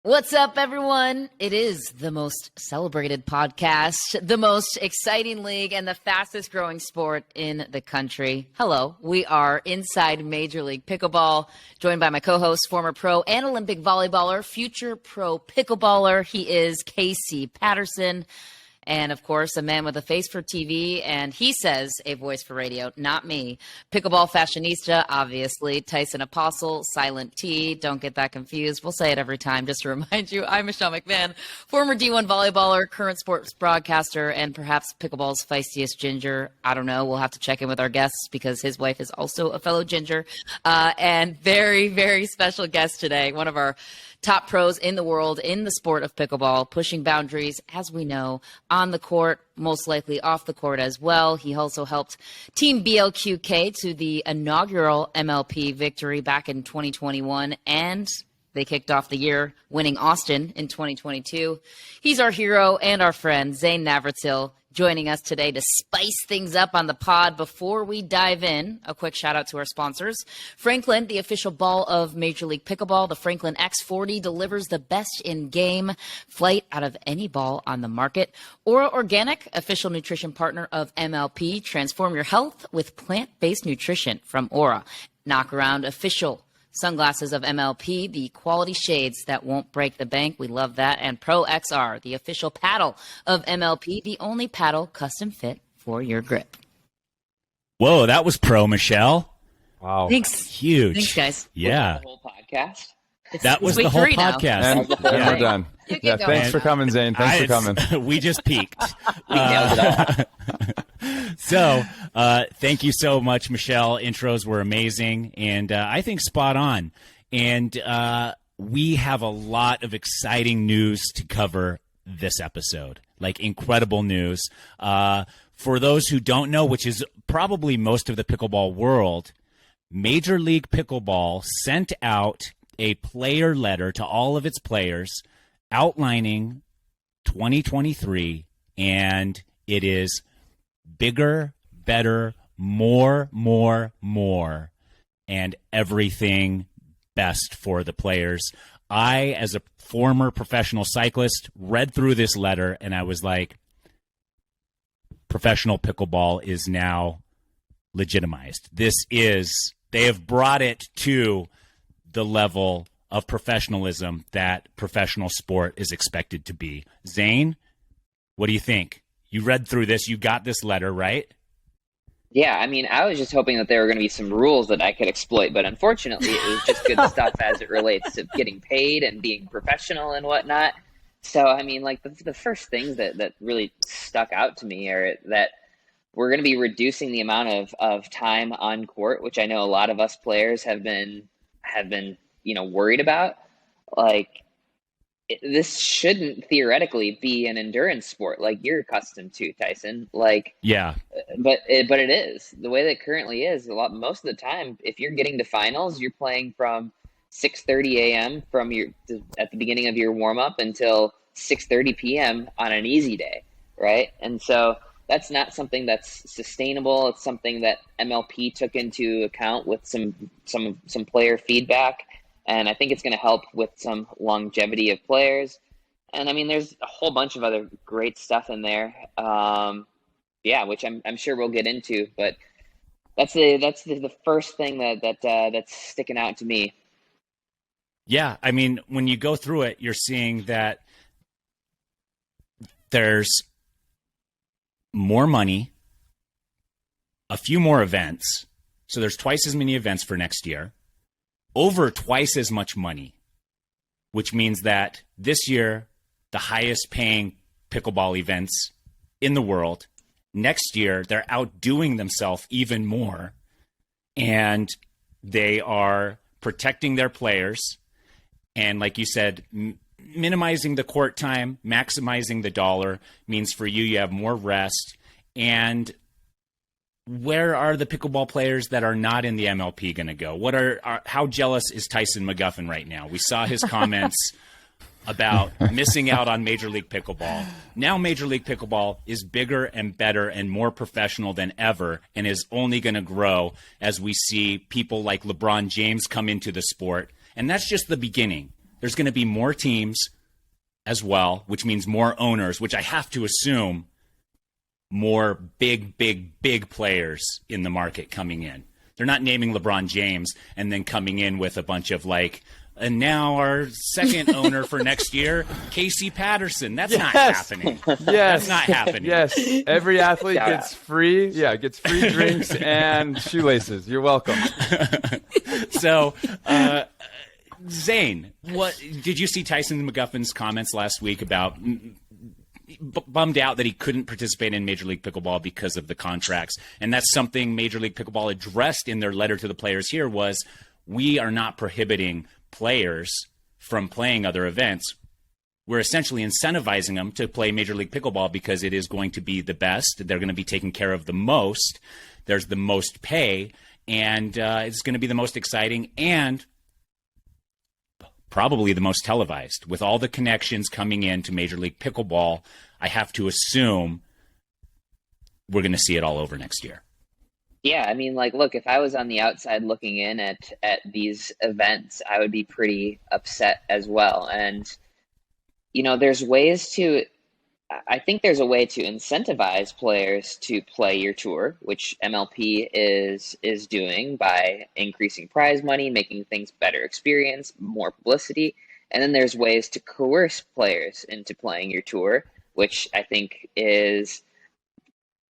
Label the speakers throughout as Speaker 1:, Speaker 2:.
Speaker 1: What's up, everyone? It is the most celebrated podcast, the most exciting league, and the fastest growing sport in the country. Hello, we are Inside Major League Pickleball, joined by my co-host, former pro and Olympic volleyballer, future pro pickleballer. He is Casey Patterson. And, of course, a man with a face for TV, and he says a voice for radio, not me. Pickleball fashionista, obviously. Tyson Apostle, Silent T. Don't get that confused. We'll say it every time just to remind you. I'm Michelle McMahon, former D1 volleyballer, current sports broadcaster, and perhaps pickleball's feistiest ginger. I don't know. We'll have to check in with our guests because his wife is also a fellow ginger. And very, very special guest today, one of our top pros in the world in the sport of pickleball, pushing boundaries, as we know, on the court, most likely off the court as well. He also helped Team blqk to the inaugural MLP victory back in 2021, and they kicked off the year winning Austin in 2022. He's our hero and our friend, Zane Navratil, joining us today to spice things up on the pod. Before we dive in, a quick shout out to our sponsors. Franklin, the official ball of Major League Pickleball. The Franklin X40 delivers the best in-game flight out of any ball on the market. Aura Organic, official nutrition partner of MLP. Transform your health with plant-based nutrition from Aura. Knockaround, official sunglasses of MLP, the quality shades that won't break the bank. We love that. And Pro XR, the official paddle of MLP, the only paddle custom fit for your grip.
Speaker 2: Whoa, that was pro, Michelle.
Speaker 3: Wow.
Speaker 1: Thanks.
Speaker 2: Huge.
Speaker 1: Thanks, guys.
Speaker 2: Yeah.
Speaker 4: The whole podcast.
Speaker 2: That was the whole podcast.
Speaker 3: And we're done. Yeah, thanks for coming, Zane. Thanks for coming.
Speaker 2: We just peaked.
Speaker 4: We nailed it all.
Speaker 2: So thank you so much, Michelle. Intros were amazing and I think spot on. And we have a lot of exciting news to cover this episode, like incredible news. For those who don't know, which is probably most of the pickleball world, Major League Pickleball sent out a player letter to all of its players outlining 2023, and it is bigger, better, more, and everything best for the players. I, as a former professional cyclist, read through this letter, and I was like, professional pickleball is now legitimized. They have brought it to the level of professionalism that professional sport is expected to be. Zane, what do you think? You read through this. You got this letter, right?
Speaker 4: Yeah, I mean, I was just hoping that there were going to be some rules that I could exploit, but unfortunately, it was just good stuff as it relates to getting paid and being professional and whatnot. So, I mean, like the first things that really stuck out to me are that we're going to be reducing the amount of time on court, which I know a lot of us players have been worried about. Like, this shouldn't theoretically be an endurance sport like you're accustomed to, Tyson. Like, yeah, but it is the way that it currently is. Most of the time, if you're getting to finals, you're playing from 6:30 a.m. at the beginning of your warm up until 6:30 p.m. on an easy day, right? And so that's not something that's sustainable. It's something that MLP took into account with some player feedback. And I think it's going to help with some longevity of players. And I mean, there's a whole bunch of other great stuff in there. Which I'm sure we'll get into, but that's the first thing that's sticking out to me.
Speaker 2: Yeah. I mean, when you go through it, you're seeing that there's more money, a few more events. So there's twice as many events for next year. Over twice as much money, which means that this year, the highest paying pickleball events in the world, next year, they're outdoing themselves even more. And they are protecting their players. And like you said, minimizing the court time, maximizing the dollar means for you have more rest. And where are the pickleball players that are not in the MLP going to go? How jealous is Tyson McGuffin right now? We saw his comments about missing out on Major League Pickleball. Now Major League Pickleball is bigger and better and more professional than ever and is only going to grow as we see people like LeBron James come into the sport. And that's just the beginning. there's going to be more teams as well, which means more owners, which I have to assume more big players in the market coming in. They're not naming LeBron James and then coming in with a bunch of like, and now our second owner for next year, Casey Patterson. That's not happening. That's not happening.
Speaker 3: Yes. Every athlete gets free drinks and shoelaces. You're welcome.
Speaker 2: So, Zane, what did you see Tyson McGuffin's comments last week about bummed out that he couldn't participate in Major League Pickleball because of the contracts? And that's something Major League Pickleball addressed in their letter to the players here was, we are not prohibiting players from playing other events. We're essentially incentivizing them to play Major League Pickleball because it is going to be the best. They're going to be taken care of the most. There's the most pay, and it's going to be the most exciting and probably the most televised. With all the connections coming into Major League Pickleball, I have to assume we're going to see it all over next year.
Speaker 4: Yeah, I mean, like, look, if I was on the outside looking in at these events, I would be pretty upset as well. And, you know, I think there's a way to incentivize players to play your tour, which MLP is doing by increasing prize money, making things better experience, more publicity. And then there's ways to coerce players into playing your tour, which I think is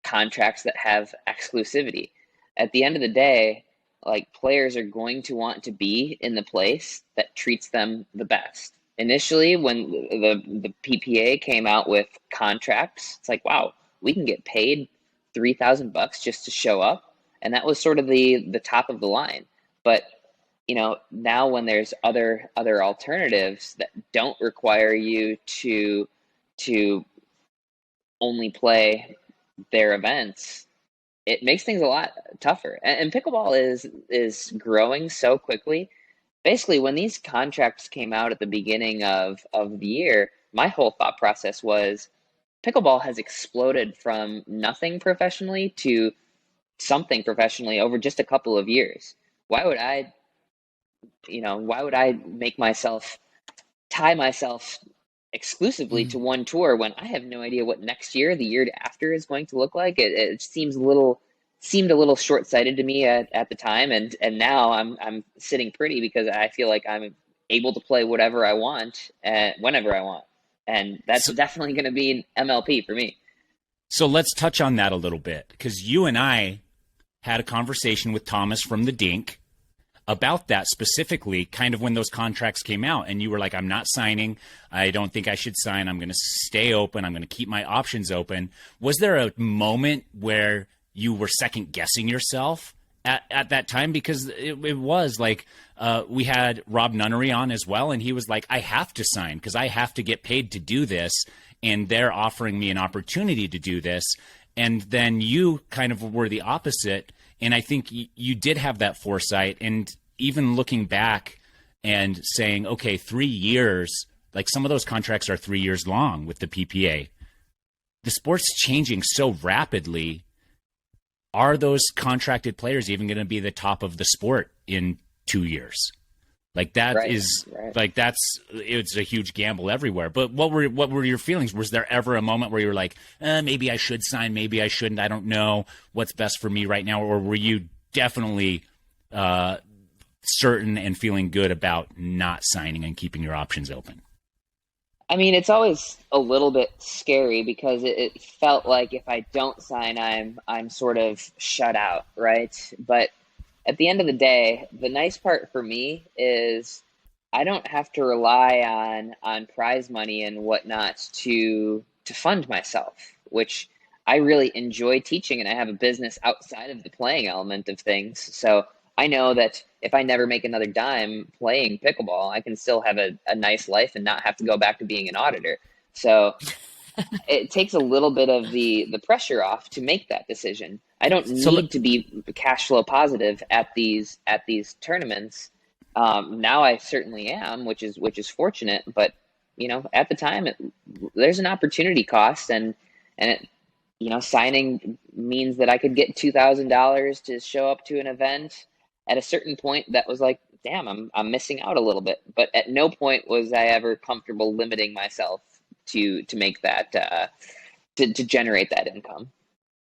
Speaker 4: contracts that have exclusivity. At the end of the day, like, players are going to want to be in the place that treats them the best. Initially, when the PPA came out with contracts, it's like, wow, we can get paid $3,000 just to show up. And that was sort of the top of the line. But, you know, now when there's other alternatives that don't require you to only play their events, it makes things a lot tougher. And pickleball is growing so quickly. Basically, when these contracts came out at the beginning of the year, my whole thought process was pickleball has exploded from nothing professionally to something professionally over just a couple of years. Why would I tie myself exclusively to one tour when I have no idea what next year, the year after, is going to look like? It seemed a little short-sighted to me at the time, and now I'm sitting pretty because I feel like I'm able to play whatever I want whenever I want, and that's definitely going to be MLP for me.
Speaker 2: So let's touch on that a little bit, because you and I had a conversation with Thomas from the Dink about that specifically, kind of when those contracts came out, and you were like, I'm not signing. I don't think I should sign. I'm going to stay open. I'm going to keep my options open. Was there a moment where you were second guessing yourself at that time? Because it was like, we had Rob Nunnery on as well, and he was like, I have to sign because I have to get paid to do this, and they're offering me an opportunity to do this. And then you kind of were the opposite. And I think you did have that foresight. And even looking back and saying, okay, 3 years, like some of those contracts are 3 years long with the PPA. The sport's changing so rapidly. Are those contracted players even going to be the top of the sport in 2 years? Like that like it's a huge gamble everywhere. But what were your feelings? Was there ever a moment where you were like, maybe I should sign, maybe I shouldn't, I don't know what's best for me right now? Or were you definitely certain and feeling good about not signing and keeping your options open?
Speaker 4: I mean, it's always a little bit scary because it felt like if I don't sign, I'm sort of shut out, right? But at the end of the day, the nice part for me is I don't have to rely on prize money and whatnot to fund myself, which I really enjoy teaching, and I have a business outside of the playing element of things. So I know that if I never make another dime playing pickleball, I can still have a nice life and not have to go back to being an auditor. So it takes a little bit of the pressure off to make that decision. I don't need to be cash flow positive at these tournaments. Now I certainly am, which is fortunate. But you know, at the time, there's an opportunity cost, and it, you know, signing means that I could get $2,000 to show up to an event. At a certain point, that was like damn, I'm missing out a little bit. But at no point was I ever comfortable limiting myself to make that to generate that income.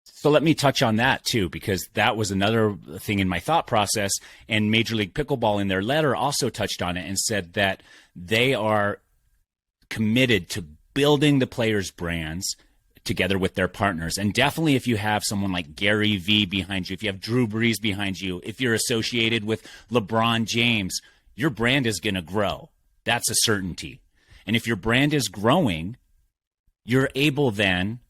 Speaker 2: So let me touch on that too, because that was another thing in my thought process. And Major League Pickleball in their letter also touched on it and said that they are committed to building the players' brands together with their partners. And definitely if you have someone like Gary Vee behind you, if you have Drew Brees behind you, if you're associated with LeBron James, your brand is going to grow. That's a certainty. And if your brand is growing, you're able then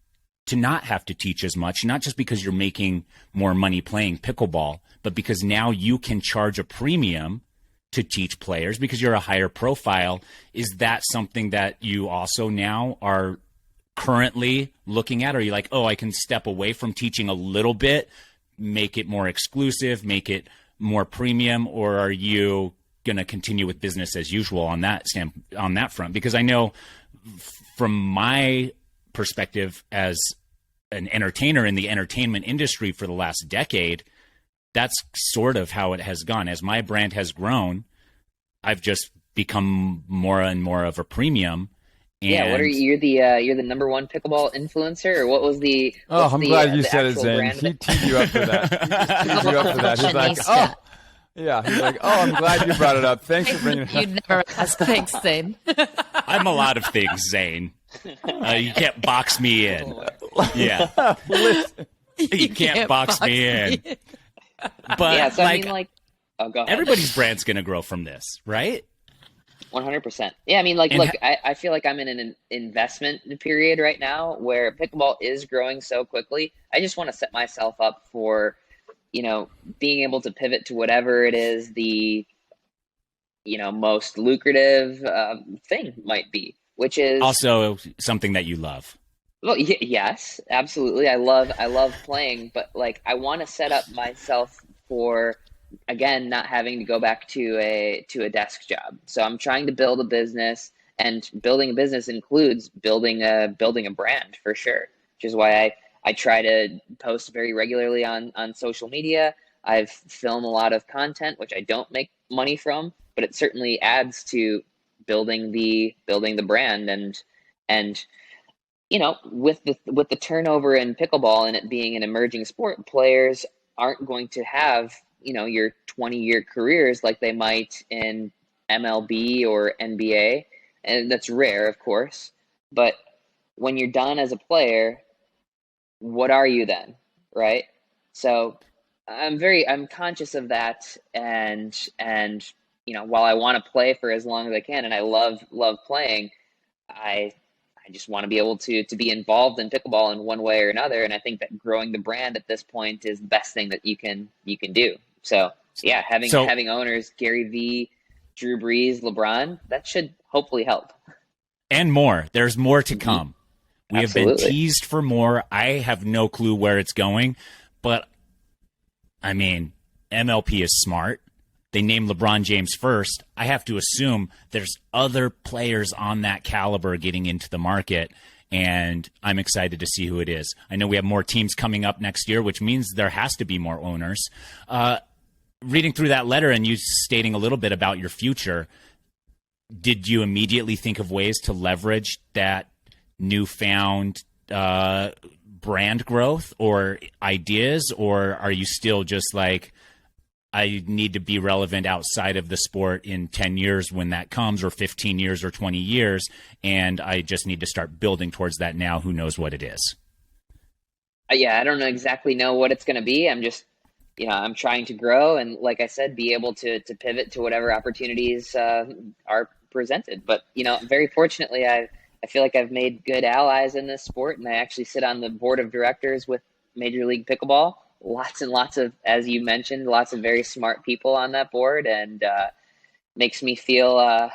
Speaker 2: to not have to teach as much, not just because you're making more money playing pickleball, but because now you can charge a premium to teach players because you're a higher profile. Is that something that you also now are currently looking at? Are you like, oh, I can step away from teaching a little bit, make it more exclusive, make it more premium, or are you going to continue with business as usual on that front? Because I know from my perspective as an entertainer in the entertainment industry for the last decade, that's sort of how it has gone. As my brand has grown, I've just become more and more of a premium. And
Speaker 4: yeah, what are you? You're the number one pickleball influencer, or what was the?
Speaker 3: Oh, I'm glad you
Speaker 4: the
Speaker 3: said it, Zane. He teed you up for that. He teed you up for that. He's like, oh, yeah. He's like, oh, I'm glad you brought it up. Thanks for bringing it up.
Speaker 1: You'd never ask. Thanks, Zane.
Speaker 2: I'm a lot of things, Zane. You can't box me in. Yeah. You can't box me in. But
Speaker 4: yeah, so
Speaker 2: like,
Speaker 4: I mean, oh, go ahead.
Speaker 2: Everybody's brand's going to grow from this, right?
Speaker 4: 100%. Yeah, I mean, look, I feel like I'm in an investment period right now where pickleball is growing so quickly. I just want to set myself up for, being able to pivot to whatever it is the, most lucrative thing might be, which is
Speaker 2: also something that you love.
Speaker 4: Well, yes, absolutely. I love playing, but I want to set up myself for, again, not having to go back to a desk job. So I'm trying to build a business, and building a business includes building a brand for sure, which is why I try to post very regularly on social media. I've filmed a lot of content, which I don't make money from, but it certainly adds to building the brand and with the turnover in pickleball and it being an emerging sport, players aren't going to have your 20-year careers like they might in MLB or NBA. And that's rare, of course. But when you're done as a player, what are you then, right? So I'm conscious of that. And while I want to play for as long as I can, and I love playing, I just want to be able to be involved in pickleball in one way or another. And I think that growing the brand at this point is the best thing that you can do. So yeah, having owners, Gary Vee, Drew Brees, LeBron, that should hopefully help.
Speaker 2: And more. There's more to come. We
Speaker 4: Absolutely.
Speaker 2: have been teased for more. I have no clue where it's going, but I mean, MLP is smart. They named LeBron James first. I have to assume there's other players on that caliber getting into the market, and I'm excited to see who it is. I know we have more teams coming up next year, which means there has to be more owners. Reading through that letter and you stating a little bit about your future, did you immediately think of ways to leverage that newfound brand growth or ideas, or are you still just like, I need to be relevant outside of the sport in 10 years when that comes, or 15 years or 20 years, and I just need to start building towards that now? Who knows what it is?
Speaker 4: Yeah, I don't exactly know what it's going to be. I'm just, I'm trying to grow and, like I said, be able to pivot to whatever opportunities are presented. But, very fortunately, I feel like I've made good allies in this sport, and I actually sit on the board of directors with Major League Pickleball. Lots and lots of, as you mentioned, lots of very smart people on that board, and makes me feel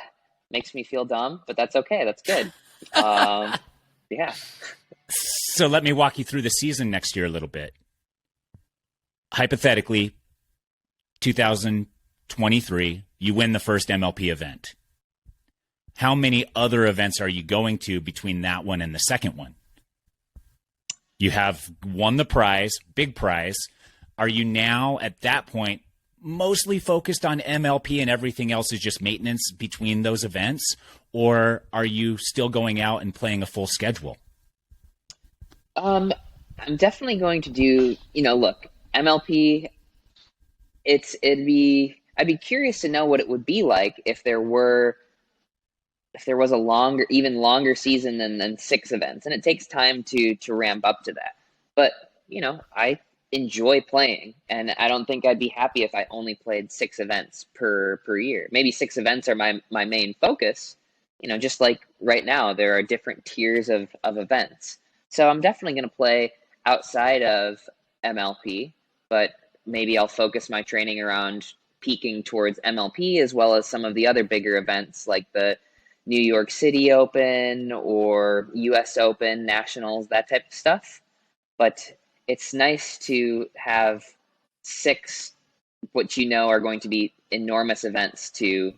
Speaker 4: dumb, but that's okay. That's good. Yeah.
Speaker 2: So let me walk you through the season next year a little bit. Hypothetically, 2023, you win the first MLP event. How many other events are you going to between that one and the second one? You have won the prize, big prize. Are you now at that point mostly focused on MLP and everything else is just maintenance between those events? Or are you still going out and playing a full schedule?
Speaker 4: I'm definitely going to do, look, MLP, I'd be curious to know what it would be like if there was a even longer season than 6 events, and it takes time to ramp up to that. But, I enjoy playing, and I don't think I'd be happy if I only played 6 events per year. Maybe 6 events are my main focus. Just like right now, there are different tiers of events. So I'm definitely going to play outside of MLP, but maybe I'll focus my training around peaking towards MLP as well as some of the other bigger events like the New York City Open or US Open, Nationals, that type of stuff. But it's nice to have 6, what are going to be enormous events to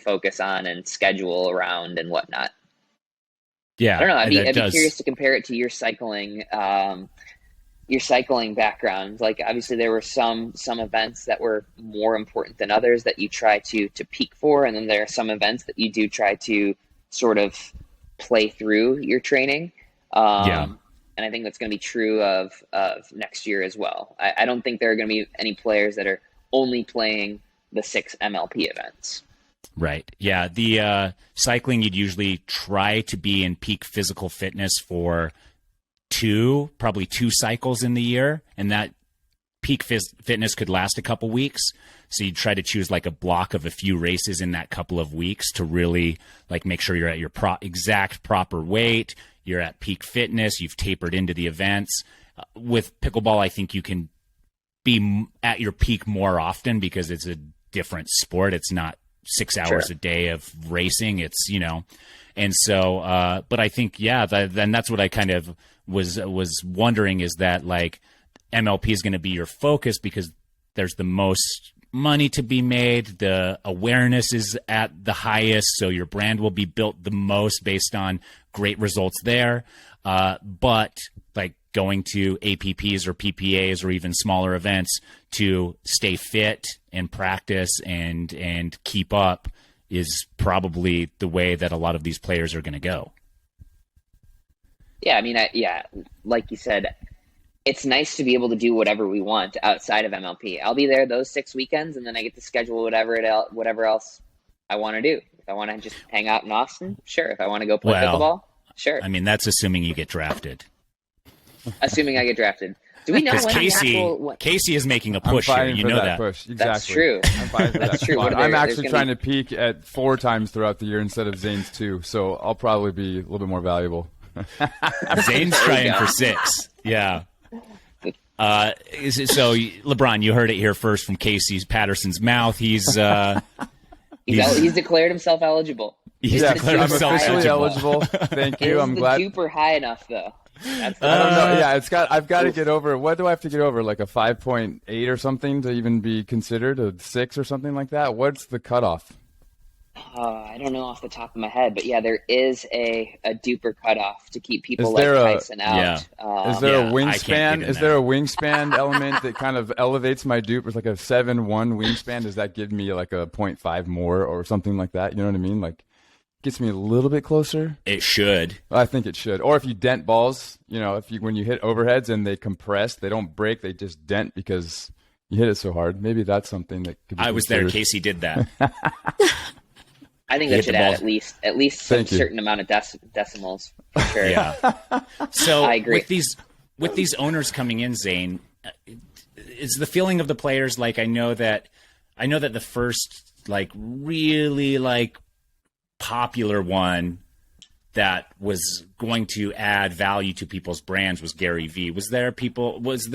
Speaker 4: focus on and schedule around and whatnot.
Speaker 2: Yeah,
Speaker 4: I don't know. I'd be curious to compare it to your cycling background. Like, obviously there were some events that were more important than others that you try to peak for. And then there are some events that you do try to sort of play through your training. And I think that's going to be true of next year as well. I don't think there are going to be any players that are only playing the 6 MLP events.
Speaker 2: Right. Yeah. The cycling, you'd usually try to be in peak physical fitness for probably 2 cycles in the year. And that peak fitness could last a couple weeks. So you'd try to choose like a block of a few races in that couple of weeks to really like make sure you're at your exact proper weight. You're at peak fitness. You've tapered into the events. With pickleball, I think you can be at your peak more often because it's a different sport. It's not 6 hours a day of racing. It's, and so, but I think, then that's what I kind of was wondering is that like MLP is going to be your focus because there's the most money to be made. The awareness is at the highest. So your brand will be built the most based on great results there. But like going to APPs or PPAs or even smaller events to stay fit and practice and keep up is probably the way that a lot of these players are going to go.
Speaker 4: Yeah, I mean, like you said, it's nice to be able to do whatever we want outside of MLP. I'll be there those 6 weekends, and then I get to schedule whatever else I want to do. If I want to just hang out in Austin, sure. If I want to go play pickleball, sure.
Speaker 2: I mean, that's assuming you get drafted.
Speaker 4: Assuming I get drafted. Do we know when
Speaker 2: Casey is making a push here. You know that.
Speaker 3: Push. Exactly.
Speaker 4: That's true.
Speaker 3: I'm fine for
Speaker 4: That's
Speaker 3: that
Speaker 4: true.
Speaker 3: I'm actually trying to peak at 4 times throughout the year instead of Zane's 2, so I'll probably be a little bit more valuable.
Speaker 2: Zane's trying for 6. Yeah. So LeBron, you heard it here first from Casey Patterson's mouth. He's
Speaker 4: declared himself eligible.
Speaker 2: I'm
Speaker 3: officially eligible. Thank you. I'm glad.
Speaker 4: Is the duper high enough though?
Speaker 3: I don't know. Yeah, I've got to get over. What do I have to get over? Like a 5.8 or something to even be considered a 6 or something like that. What's the cutoff?
Speaker 4: I don't know off the top of my head, but yeah, there is a duper cutoff to keep people like Tyson out.
Speaker 2: Yeah.
Speaker 3: Is there a wingspan? Is there a wingspan element that kind of elevates my dupe? It's like a 7'1" wingspan. Does that give me like a 0.5 more or something like that? You know what I mean? Like gets me a little bit closer.
Speaker 2: It should.
Speaker 3: I think it should. Or if you dent balls, when you hit overheads and they compress, they don't break, they just dent because you hit it so hard. Maybe that's something that could be
Speaker 2: I was there. Casey did that.
Speaker 4: I think that should add at least some certain amount of decimals for sure.
Speaker 2: Yeah. So
Speaker 4: I agree.
Speaker 2: With these owners coming in, Zane, is the feeling of the players like I know that the first like really like popular one that was going to add value to people's brands was Gary Vee. Was there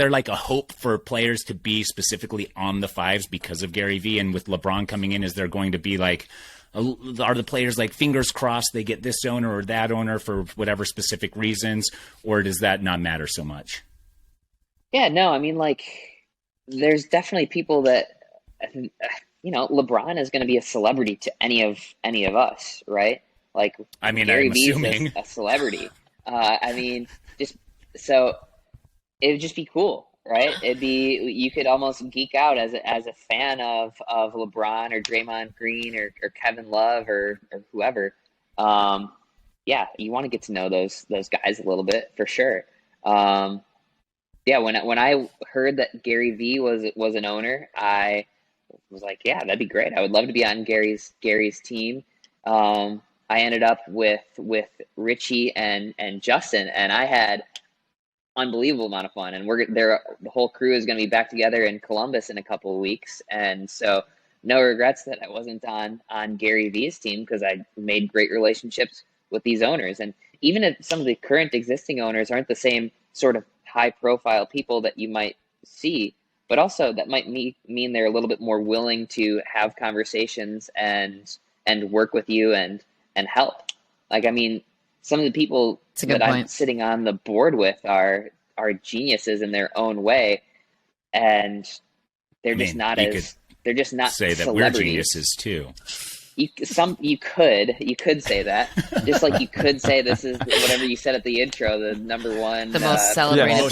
Speaker 2: like a hope for players to be specifically on the 5s because of Gary Vee? And with LeBron coming in, is there going to be like, are the players like fingers crossed they get this owner or that owner for whatever specific reasons, or does that not matter so much?
Speaker 4: Yeah, no, I mean, like, there's definitely people that, LeBron is going to be a celebrity to any of us, right? Like,
Speaker 2: I mean,
Speaker 4: Gary
Speaker 2: I'm
Speaker 4: Vee
Speaker 2: assuming
Speaker 4: is a celebrity. I mean, just so it would just be cool. right? You could almost geek out as a fan of LeBron or Draymond Green or Kevin Love or whoever. Yeah, you want to get to know those guys a little bit for sure. Yeah, when I heard that Gary Vee was an owner, I was like, yeah, that'd be great. I would love to be on Gary's team. I ended up with Richie and Justin, and I had unbelievable amount of fun. And the whole crew is going to be back together in Columbus in a couple of weeks, and so no regrets that I wasn't on Gary Vee's team, because I made great relationships with these owners. And even if some of the current existing owners aren't the same sort of high profile people that you might see, but also that might mean they're a little bit more willing to have conversations and work with you and help. Like, I mean, some of the people that I'm sitting on the board with are geniuses in their own way, and they're just not
Speaker 2: say that we're geniuses too.
Speaker 4: You could say that, just like you could say this is whatever you said at the intro, the number one,
Speaker 1: the most celebrated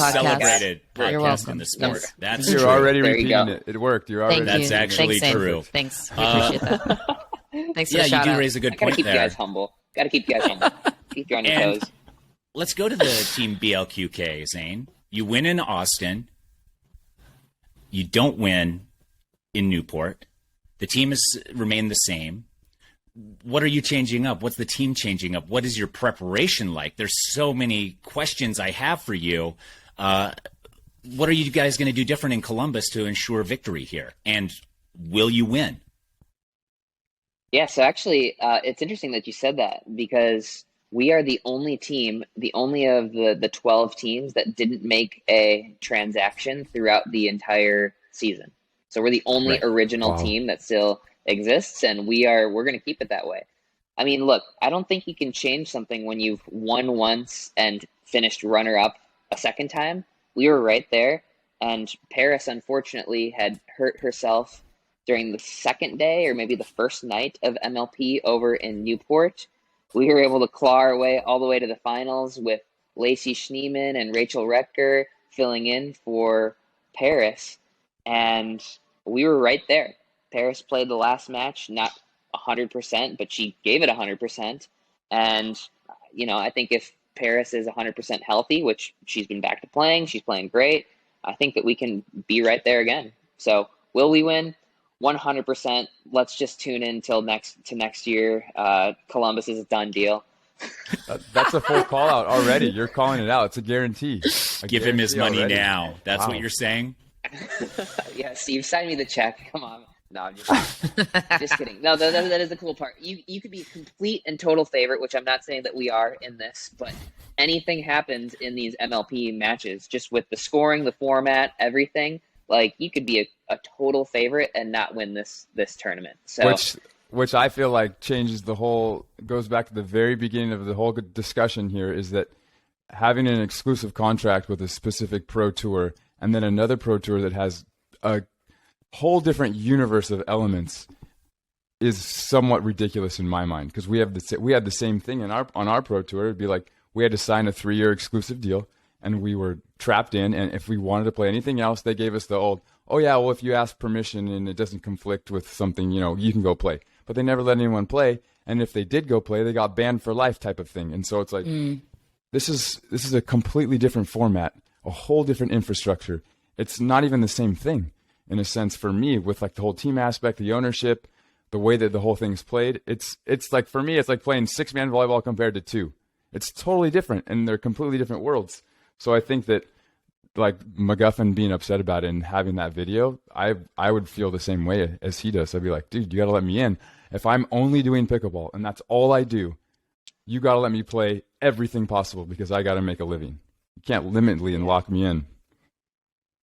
Speaker 2: podcast
Speaker 1: welcome.
Speaker 2: in the sport.
Speaker 1: Yes.
Speaker 2: That's
Speaker 3: You're
Speaker 2: true.
Speaker 3: already
Speaker 4: there
Speaker 3: repeating it. It worked. You're already.
Speaker 2: That's actually true.
Speaker 1: Thanks. We appreciate that. Thanks for the shout
Speaker 2: you do
Speaker 1: out.
Speaker 2: raise a good point
Speaker 4: Keep
Speaker 2: there.
Speaker 4: you guys humble. Got to keep you guys humble. Keep you on your toes.
Speaker 2: Let's go to the team BLQK, Zane. You win in Austin. You don't win in Newport. The team has remained the same. What are you changing up? What's the team changing up? What is your preparation like? There's so many questions I have for you. What are you guys going to do different in Columbus to ensure victory here? And will you win?
Speaker 4: Yeah, so actually, it's interesting that you said that, because we are the only team, the only of the 12 teams that didn't make a transaction throughout the entire season. So we're the only original team that still exists, and we're going to keep it that way. I mean, look, I don't think you can change something when you've won once and finished runner-up a second time. We were right there, and Paris, unfortunately, had hurt herself during the second day or maybe the first night of MLP over in Newport. We were able to claw our way all the way to the finals with Lacey Schneeman and Rachel Retker filling in for Paris, and we were right there. Paris played the last match, not 100%, but she gave it 100%. And, I think if Paris is 100% healthy, which she's been back to playing, she's playing great, I think that we can be right there again. So will we win? 100%. Let's just tune in till next year. Columbus is a done deal.
Speaker 3: That's a full call out already. You're calling it out. It's a guarantee.
Speaker 2: Give him his money
Speaker 3: already.
Speaker 2: Now. That's what you're saying?
Speaker 4: Yeah, Steve, sign me the check. Come on. No, I'm just kidding. No, that is the cool part. You could be a complete and total favorite, which I'm not saying that we are in this, but anything happens in these MLP matches, just with the scoring, the format, everything. Like, you could be a total favorite and not win this tournament. So,
Speaker 3: which I feel like goes back to the very beginning of the whole discussion here, is that having an exclusive contract with a specific pro tour and then another pro tour that has a whole different universe of elements is somewhat ridiculous in my mind, because we had the same thing on our pro tour. It'd be like we had to sign a 3-year exclusive deal, and we were trapped in, and if we wanted to play anything else, they gave us the old, oh yeah, well, if you ask permission and it doesn't conflict with something, you can go play. But they never let anyone play, and if they did go play, they got banned for life type of thing. And so it's like, this is a completely different format, a whole different infrastructure. It's not even the same thing, in a sense, for me, with like the whole team aspect, the ownership, the way that the whole thing's played. It's like, for me, it's like playing 6-man volleyball compared to 2. It's totally different, and they're completely different worlds. So I think that, like, McGuffin being upset about it and having that video, I would feel the same way as he does. I'd be like, dude, you got to let me in. If I'm only doing pickleball and that's all I do, you got to let me play everything possible, because I got to make a living. You can't limitly and lock me in.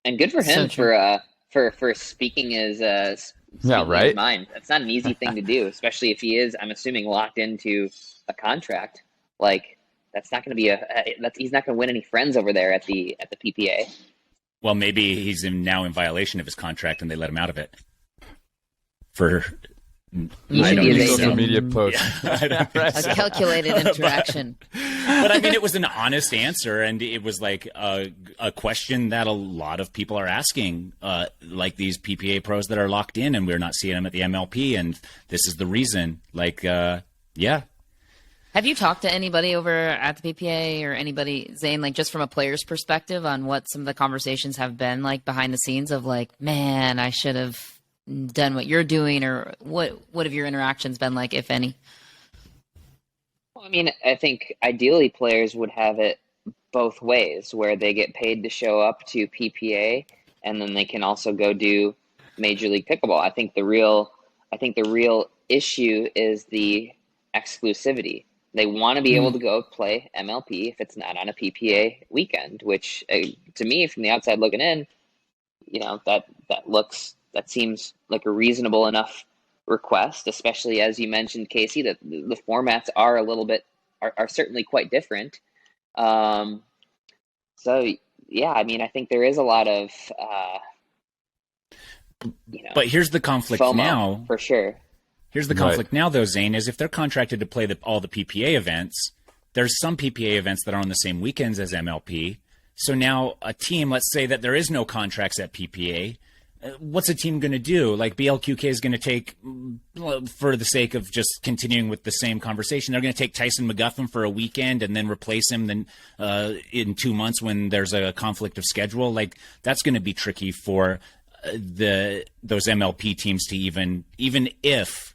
Speaker 4: And good for him for speaking his mind. That's not an easy thing to do, especially if he is, I'm assuming, locked into a contract. Like, that's not going to be he's not going to win any friends over there at the PPA.
Speaker 2: Well, maybe he's now in violation of his contract and they let him out of it. For
Speaker 3: social media post.
Speaker 2: Yeah,
Speaker 1: a calculated interaction.
Speaker 2: But I mean, it was an honest answer, and it was like a question that a lot of people are asking, like these PPA pros that are locked in, and we're not seeing them at the MLP, and this is the reason. Like, yeah.
Speaker 1: Have you talked to anybody over at the PPA or anybody, Zane, like just from a player's perspective on what some of the conversations have been like behind the scenes of like, man, I should have done what you're doing, or what have your interactions been like, if any?
Speaker 4: Well, I mean, I think ideally players would have it both ways, where they get paid to show up to PPA and then they can also go do Major League Pickleball. I think the real issue is the exclusivity. They want to be able to go play MLP if it's not on a PPA weekend, which to me, from the outside looking in, that seems like a reasonable enough request, especially as you mentioned, Casey, that the formats are a little bit are certainly quite different. So yeah, I mean, I think there is a lot of
Speaker 2: but here's the conflict
Speaker 4: FOMO,
Speaker 2: now,
Speaker 4: for sure.
Speaker 2: Here's the conflict now, though, Zane, is if they're contracted to play all the PPA events, there's some PPA events that are on the same weekends as MLP. So now a team, let's say that there is no contracts at PPA, what's a team going to do? Like blqk is going to take, for the sake of just continuing with the same conversation, they're going to take Tyson McGuffin for a weekend and then replace him in 2 months when there's a conflict of schedule. Like, that's going to be tricky for those MLP teams to even if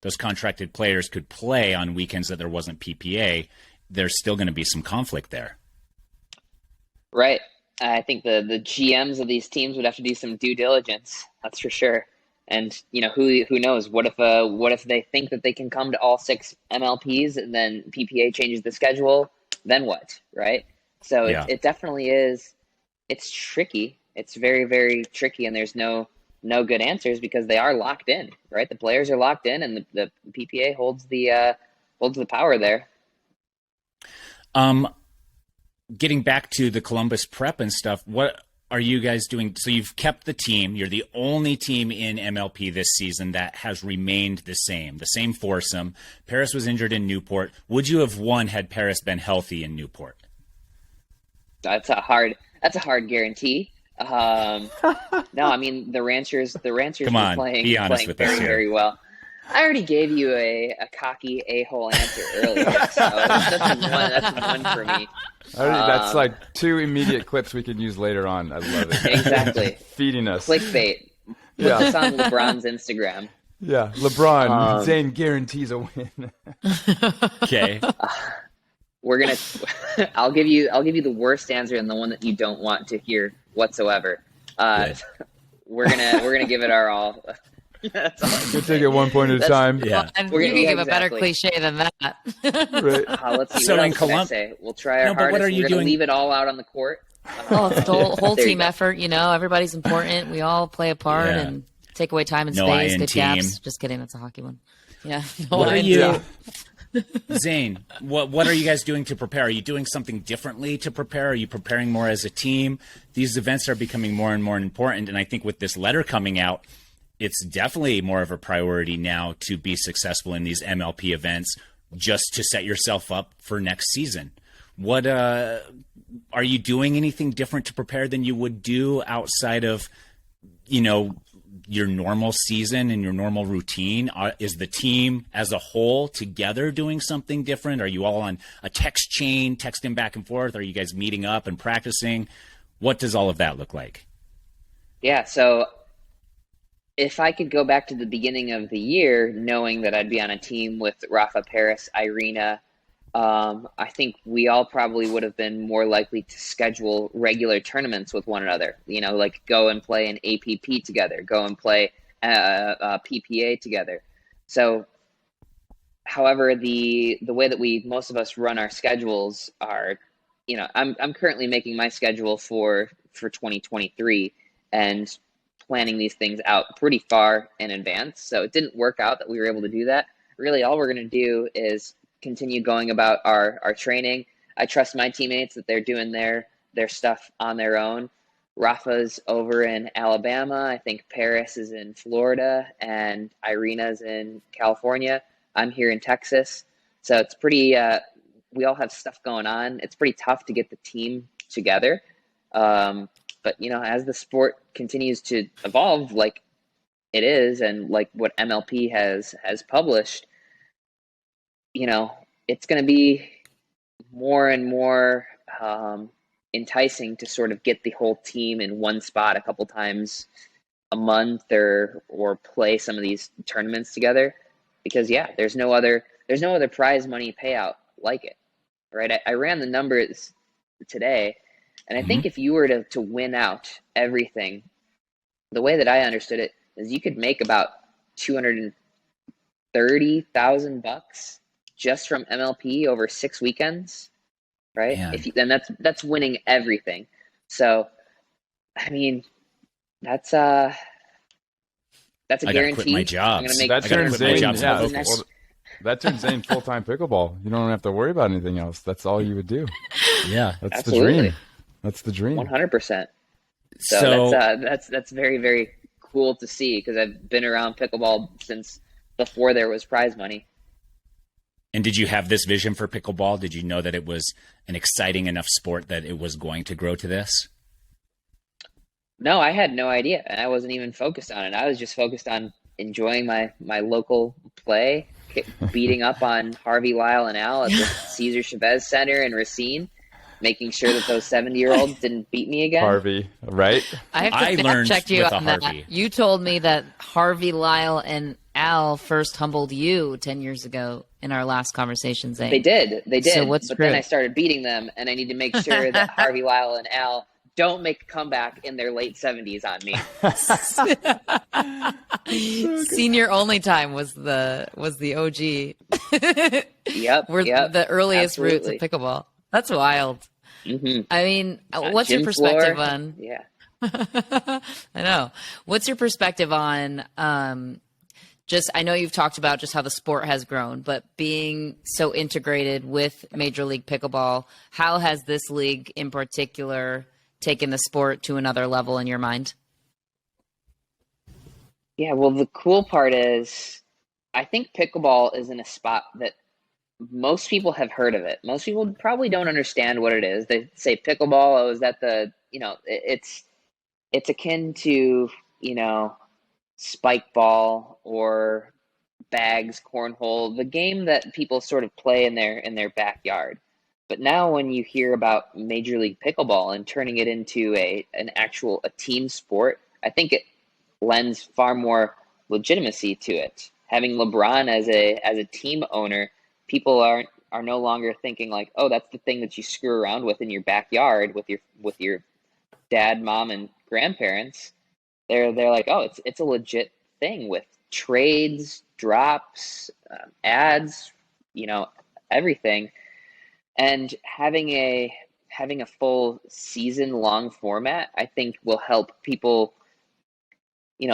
Speaker 2: those contracted players could play on weekends that there wasn't PPA, there's still going to be some conflict there.
Speaker 4: Right. I think the GMs of these teams would have to do some due diligence. That's for sure. And who knows? What if they think that they can come to all 6 MLPs and then PPA changes the schedule? Then what? Right. So
Speaker 2: yeah.
Speaker 4: It definitely is. It's tricky. It's very, very tricky, and there's no good answers because they are locked in, right? The players are locked in, and the PPA holds the power there.
Speaker 2: Getting back to the Columbus prep and stuff, what are you guys doing? So you've kept the team. You're the only team in MLP this season that has remained the same foursome. Paris was injured in Newport. Would you have won had Paris been healthy in Newport?
Speaker 4: That's a hard guarantee. No, I mean the Ranchers
Speaker 2: Come on,
Speaker 4: were playing,
Speaker 2: be honest with us
Speaker 4: very,
Speaker 2: here.
Speaker 4: very well. I already gave you a cocky a-hole answer earlier, so that's one for me.
Speaker 3: That's like 2 immediate clips we can use later on. I love it.
Speaker 4: Exactly.
Speaker 3: Feeding us.
Speaker 4: Clickbait. Put this on LeBron's Instagram.
Speaker 3: Yeah, LeBron, Zane guarantees a win.
Speaker 2: Okay.
Speaker 4: I'll give you the worst answer and the one that you don't want to hear whatsoever. We're gonna give it our all. That's all.
Speaker 3: We'll take it one point at a time.
Speaker 2: Yeah,
Speaker 1: and you can give a better cliche than that.
Speaker 3: Right.
Speaker 4: Let's see.
Speaker 2: So
Speaker 4: what
Speaker 2: in
Speaker 4: else can I say? We'll try our hardest.
Speaker 2: But what are you
Speaker 4: We're
Speaker 2: doing?
Speaker 4: gonna leave it all out on the court.
Speaker 1: It's the whole
Speaker 4: There you
Speaker 1: team
Speaker 4: go.
Speaker 1: effort. Everybody's important. We all play a part and take away time and
Speaker 2: No
Speaker 1: space.
Speaker 2: I in
Speaker 1: Good
Speaker 2: team.
Speaker 1: gaps. Just kidding. That's a hockey one. Yeah.
Speaker 2: What are you, Zane? What are you guys doing to prepare? Are you doing something differently to prepare? Are you preparing more as a team? These events are becoming more and more important, and I think with this letter coming out, it's definitely more of a priority now to be successful in these MLP events, just to set yourself up for next season. What are you doing anything different to prepare than you would do outside of, your normal season and your normal routine? Is the team as a whole together doing something different? Are you all on a text chain, texting back and forth? Are you guys meeting up and practicing? What does all of that look like?
Speaker 4: Yeah, so if I could go back to the beginning of the year, knowing that I'd be on a team with Rafa, Paris, Irina, I think we all probably would have been more likely to schedule regular tournaments with one another, like go and play an APP together, go and play a PPA together. So, however, the way that most of us run our schedules are, I'm currently making my schedule for 2023 and planning these things out pretty far in advance. So it didn't work out that we were able to do that. Really, all we're going to do is continue going about our training. I trust my teammates that they're doing their stuff on their own. Rafa's over in Alabama. I think Paris is in Florida and Irina's in California. I'm here in Texas. So it's pretty we all have stuff going on. It's pretty tough to get the team together. But, you know, as the sport continues to evolve, like it is, and like what MLP has published, you know, it's going to be more and more enticing to sort of get the whole team in one spot a couple times a month, or play some of these tournaments together, because there's no other prize money payout like it, right? I ran the numbers today, and I think if you were to win out everything, the way that I understood it is you could make about $230,000 just from MLP over 6 weekends, right? Then that's winning everything. So, I mean, that's a guarantee.
Speaker 2: I gotta quit my job.
Speaker 3: That turns Zane full-time pickleball. You don't have to worry about anything else. That's all you would do.
Speaker 2: Yeah,
Speaker 3: that's
Speaker 4: Absolutely.
Speaker 3: The dream. That's the dream.
Speaker 4: 100%. So that's very, very cool to see, because I've been around pickleball since before there was prize money.
Speaker 2: And did you have this vision for pickleball? Did you know that it was an exciting enough sport that it was going to grow to this?
Speaker 4: No, I had no idea, and I wasn't even focused on it. I was just focused on enjoying my local play, beating up on Harvey, Lyle, and Al at the Cesar Chavez Center in Racine, making sure that those 70-year-olds didn't beat me again.
Speaker 3: Harvey, right?
Speaker 1: I have to check you on that.
Speaker 2: Harvey.
Speaker 1: You told me that Harvey, Lyle, and Al first humbled you 10 years ago in our last conversation, Zane.
Speaker 4: They did.
Speaker 1: So what's
Speaker 4: but
Speaker 1: true?
Speaker 4: Then I started beating them, and I need to make sure that Harvey, Lyle, and Al don't make a comeback in their late 70s on me.
Speaker 1: Senior only time was the OG.
Speaker 4: Yep.
Speaker 1: We're the earliest
Speaker 4: absolutely.
Speaker 1: roots of pickleball. That's wild.
Speaker 4: Mm-hmm.
Speaker 1: I mean, what's your perspective on?
Speaker 4: Yeah.
Speaker 1: I know. What's your perspective on? I know you've talked about just how the sport has grown, but being so integrated with Major League Pickleball, how has this league in particular taken the sport to another level in your mind?
Speaker 4: Yeah, well, the cool part is I think pickleball is in a spot that most people have heard of it. Most people probably don't understand what it is. They say pickleball, oh, is that it's akin to, spike ball or bags, cornhole, the game that people sort of play in their backyard. But now when you hear about Major League Pickleball and turning it into a team sport, I think it lends far more legitimacy to it. Having LeBron as a team owner, people are no longer thinking like, oh, that's the thing that you screw around with in your backyard with your dad, mom, and grandparents. They're like, oh, it's a legit thing with trades, drops, ads, everything. And having a full season long format, I think will help people,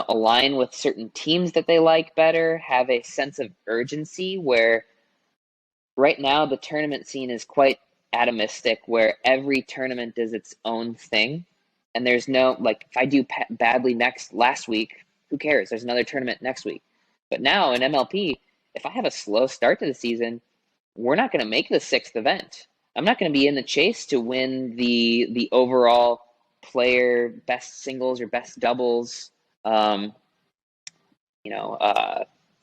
Speaker 4: align with certain teams that they like better, have a sense of urgency, where right now the tournament scene is quite atomistic, where every tournament is its own thing. And there's no, like, if I do badly last week, who cares? There's another tournament next week. But now in MLP, if I have a slow start to the season, we're not going to make the 6th event. I'm not going to be in the chase to win the overall player best singles or best doubles,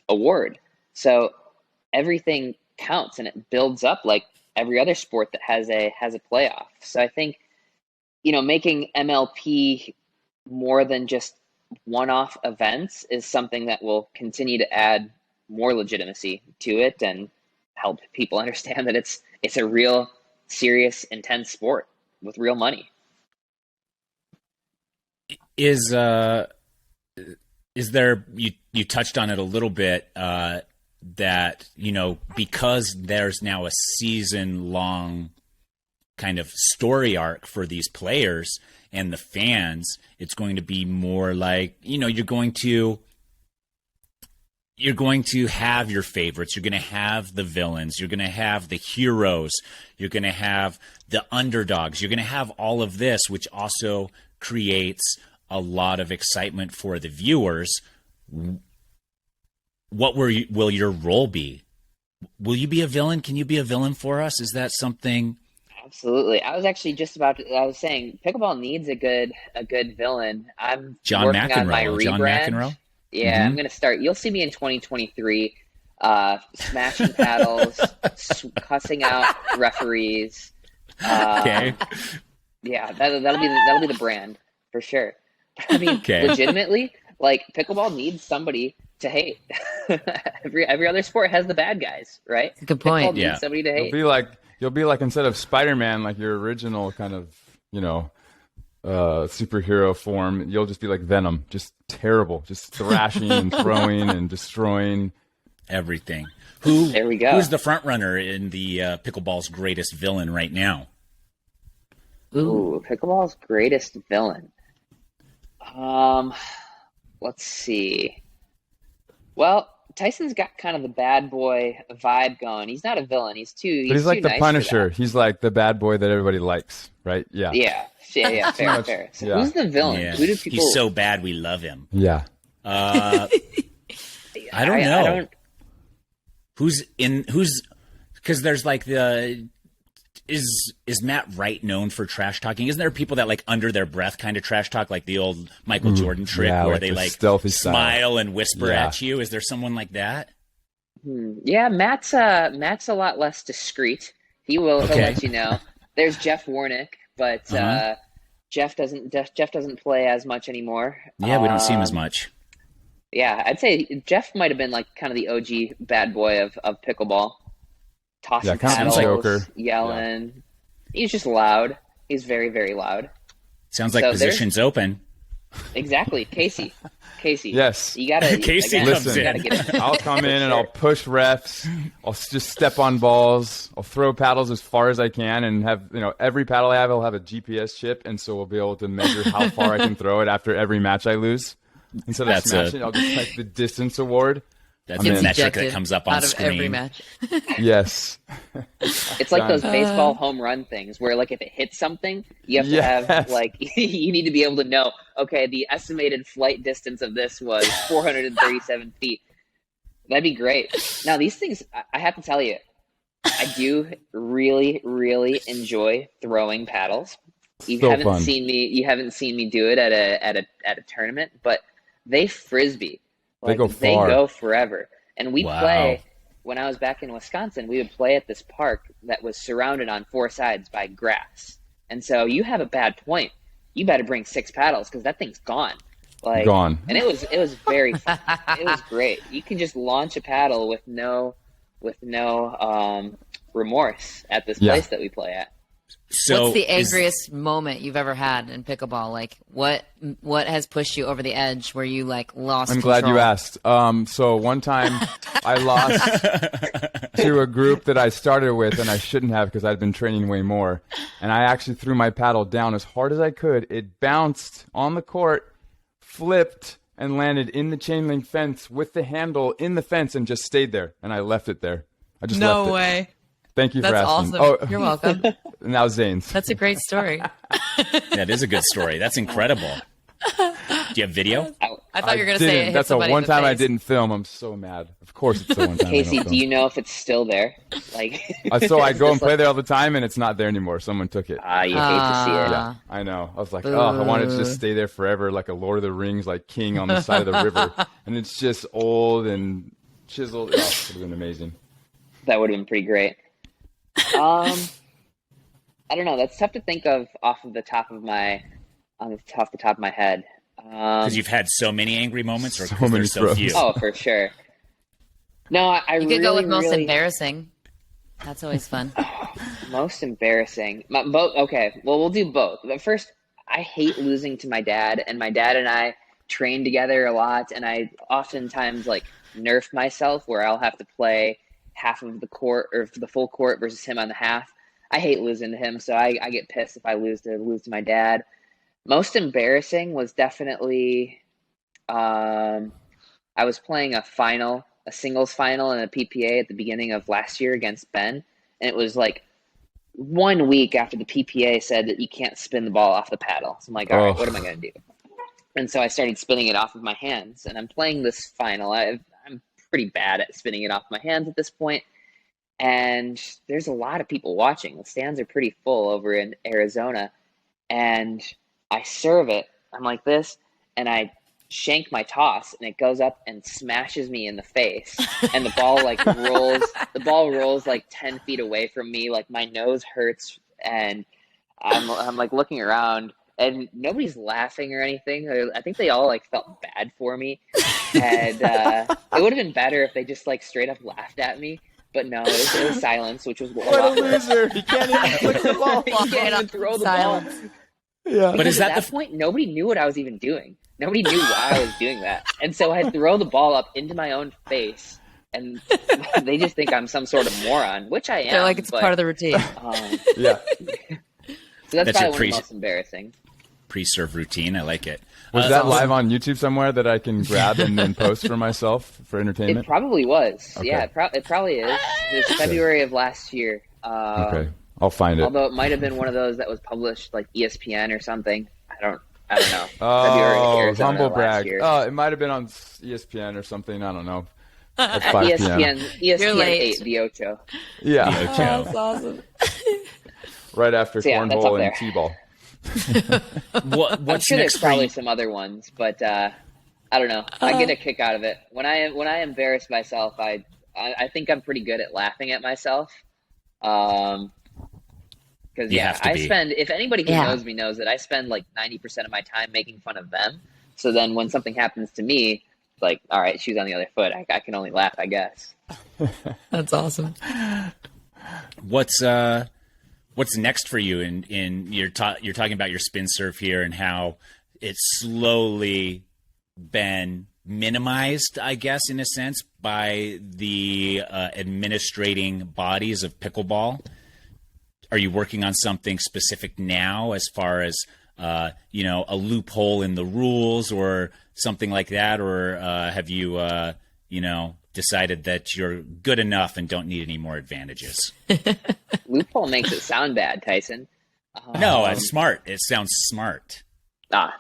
Speaker 4: award. So everything counts, and it builds up like every other sport that has a playoff. So I think, making MLP more than just one-off events is something that will continue to add more legitimacy to it and help people understand that it's a real, serious, intense sport with real money.
Speaker 2: Is there, you touched on it a little bit, that, because there's now a season-long kind of story arc for these players and the fans, it's going to be more like, you're going to have your favorites. You're going to have the villains. You're going to have the heroes. You're going to have the underdogs. You're going to have all of this, which also creates a lot of excitement for the viewers. What will your role be Will you be a villain? Can you be a villain for us? Is that something?
Speaker 4: Absolutely. I was actually just about to, I was saying pickleball needs a good villain. I'm
Speaker 2: John
Speaker 4: working
Speaker 2: McEnroe.
Speaker 4: on my rebrand.
Speaker 2: John McEnroe?
Speaker 4: Yeah, I'm going to start. You'll see me in 2023 smashing paddles, cussing out referees.
Speaker 2: Okay.
Speaker 4: Yeah, that'll be the brand for sure. I mean, legitimately, like pickleball needs somebody to hate. every other sport has the bad guys, right?
Speaker 1: Good point.
Speaker 4: Pickleball needs somebody to hate.
Speaker 3: You'll be like instead of Spider-Man, like your original kind of, superhero form, you'll just be like Venom, just terrible, just thrashing and throwing and destroying
Speaker 2: everything.
Speaker 4: There we go.
Speaker 2: Who's the front runner in the pickleball's greatest villain right now?
Speaker 4: Ooh, pickleball's greatest villain. Let's see. Well, Tyson's got kind of the bad boy vibe going. He's not a villain. He's
Speaker 3: like
Speaker 4: too
Speaker 3: the
Speaker 4: nice
Speaker 3: Punisher. He's like the bad boy that everybody likes, right? Yeah.
Speaker 4: Yeah. Fair. So
Speaker 3: yeah.
Speaker 4: Who's the villain?
Speaker 2: Yeah.
Speaker 4: Who do people?
Speaker 2: He's so bad we love him.
Speaker 3: Yeah.
Speaker 2: I don't know. Who's because there's like is Matt Wright known for trash talking? Isn't there people that like under their breath kind of trash talk, like the old Michael Jordan trick where they like
Speaker 3: stealthy
Speaker 2: smile
Speaker 3: style
Speaker 2: and whisper at you? Is there someone like that?
Speaker 4: Yeah, Matt's a lot less discreet. He'll let you know. There's Jeff Warnick, but Jeff doesn't play as much anymore.
Speaker 2: Yeah, we don't see him as much.
Speaker 4: Yeah, I'd say Jeff might have been like kind of the OG bad boy of pickleball. Tossing paddles, yelling. Yeah. He's just loud. He's very, very loud.
Speaker 2: Sounds like positions open.
Speaker 4: Exactly. Casey.
Speaker 3: Yes.
Speaker 4: You gotta
Speaker 2: Casey comes in.
Speaker 3: I'll come in and I'll push refs. I'll just step on balls. I'll throw paddles as far as I can and have, every paddle I have, I'll have a GPS chip. And so we'll be able to measure how far I can throw it after every match I lose. Instead of smashing, I'll just type the distance award.
Speaker 2: That's a metric that comes up on
Speaker 1: out of
Speaker 2: screen.
Speaker 1: Every match.
Speaker 3: Yes.
Speaker 4: It's like those baseball home run things where, like, if it hits something, you have to have, like, you need to be able to know, okay, the estimated flight distance of this was 437 feet. That'd be great. Now, these things, I have to tell you, I do really, really enjoy throwing paddles. You haven't seen me do it at a tournament, but they frisbee.
Speaker 3: Like,
Speaker 4: they go forever. And we play, when I was back in Wisconsin, we would play at this park that was surrounded on four sides by grass. And so you have a bad point, you better bring 6 paddles because that thing's gone.
Speaker 3: Gone.
Speaker 4: And it was very fun. It was great. You can just launch a paddle with no remorse at this place that we play at.
Speaker 2: So
Speaker 1: what's the angriest moment you've ever had in pickleball? Like, what has pushed you over the edge where you like lost control?
Speaker 3: Glad you asked. So one time I lost to a group that I started with, and I shouldn't have because I'd been training way more. And I actually threw my paddle down as hard as I could. It bounced on the court, flipped, and landed in the chain link fence with the handle in the fence and just stayed there. And I left it there. I just left it.
Speaker 1: No way.
Speaker 3: Thank you for asking.
Speaker 1: That's awesome. You're welcome.
Speaker 3: Now Zane's.
Speaker 1: That's a great story.
Speaker 2: That is a good story. That's incredible. Do you have video?
Speaker 1: I thought you were going to say it hit
Speaker 3: That's the
Speaker 1: somebody
Speaker 3: one
Speaker 1: in the
Speaker 3: time I
Speaker 1: face.
Speaker 3: didn't film. I'm so mad. Of course it's the one time.
Speaker 4: Casey, do you know if it's still there? Like,
Speaker 3: so I go and play there all the time, and it's not there anymore. Someone took it.
Speaker 4: You hate to see it.
Speaker 3: Yeah, I know. I was like, I wanted to just stay there forever, like a Lord of the Rings, like king on the side of the river. And it's just old and chiseled. Oh, it would have been amazing.
Speaker 4: That would have been pretty great. I don't know. That's tough to think of off the top of my head.
Speaker 2: Because you've had so many angry moments, or
Speaker 3: so many
Speaker 2: so few.
Speaker 4: Oh, for sure. No, I
Speaker 1: you could go with most embarrassing. That's always fun.
Speaker 4: Most embarrassing. Both. Okay, well, we'll do both. But first, I hate losing to my dad, and my dad and I train together a lot, and I oftentimes like nerf myself where I'll have to play half of the court or the full court versus him on the half. I hate losing to him, so I get pissed if I lose to my dad. Most embarrassing was definitely I was playing a singles final in a PPA at the beginning of last year against Ben, and it was like 1 week after the PPA said that you can't spin the ball off the paddle. So I'm like, all right, what am I going to do? And so I started spinning it off of my hands, and I'm playing this final. I'm pretty bad at spinning it off my hands at this point. and there's a lot of people watching. The stands are pretty full over in Arizona, and I serve it. I'm like this, and I shank my toss, and it goes up and smashes me in the face, and the ball like rolls. The ball rolls like 10 feet away from me. Like my nose hurts, and I'm like looking around, and nobody's laughing or anything. I think they all like felt bad for me, and it would have been better if they just like straight up laughed at me. But no, it was silence, which was
Speaker 3: what a loser! He can't even flick the ball.
Speaker 4: He can't even throw the ball.
Speaker 3: Yeah,
Speaker 4: but at that point, nobody knew what I was even doing. Nobody knew why I was doing that, and so I throw the ball up into my own face, and they just think I'm some sort of moron, which I am.
Speaker 1: They're like, it's part of the routine.
Speaker 3: Yeah.
Speaker 4: So that's probably one of the most embarrassing.
Speaker 2: Pre-serve routine. I like it.
Speaker 3: Was that live on YouTube somewhere that I can grab and then post for myself for entertainment?
Speaker 4: It probably was.
Speaker 3: Okay.
Speaker 4: Yeah, it probably is. It was February of last year.
Speaker 3: Okay, I'll find it.
Speaker 4: Although it might have been one of those that was published like ESPN or something. I don't know.
Speaker 3: Oh,
Speaker 4: Arizona
Speaker 3: humble
Speaker 4: last
Speaker 3: brag.
Speaker 4: year.
Speaker 3: Oh, it might have been on ESPN or something. I don't know. At 5 p.m.
Speaker 4: ESPN 8, the Ocho.
Speaker 3: Yeah.
Speaker 2: The Ocho.
Speaker 1: That's awesome.
Speaker 3: Right after cornhole and
Speaker 4: there.
Speaker 3: T-ball.
Speaker 2: What's
Speaker 4: I'm sure
Speaker 2: next
Speaker 4: there's
Speaker 2: for
Speaker 4: probably
Speaker 2: you?
Speaker 4: some other ones, but I don't know. I get a kick out of it when I embarrass myself. I think I'm pretty good at laughing at myself. Because I spend. If anybody who knows me knows that I spend like 90% of my time making fun of them. So then when something happens to me, it's like, all right, shoes on the other foot. I can only laugh, I guess.
Speaker 1: That's awesome.
Speaker 2: What's next for you? You're talking about your spin serve here and how it's slowly been minimized, I guess, in a sense, by the administrating bodies of pickleball. Are you working on something specific now, as far as a loophole in the rules or something like that, or have you decided that you're good enough and don't need any more advantages?
Speaker 4: Loophole makes it sound bad, Tyson.
Speaker 2: No, it's smart. It sounds smart.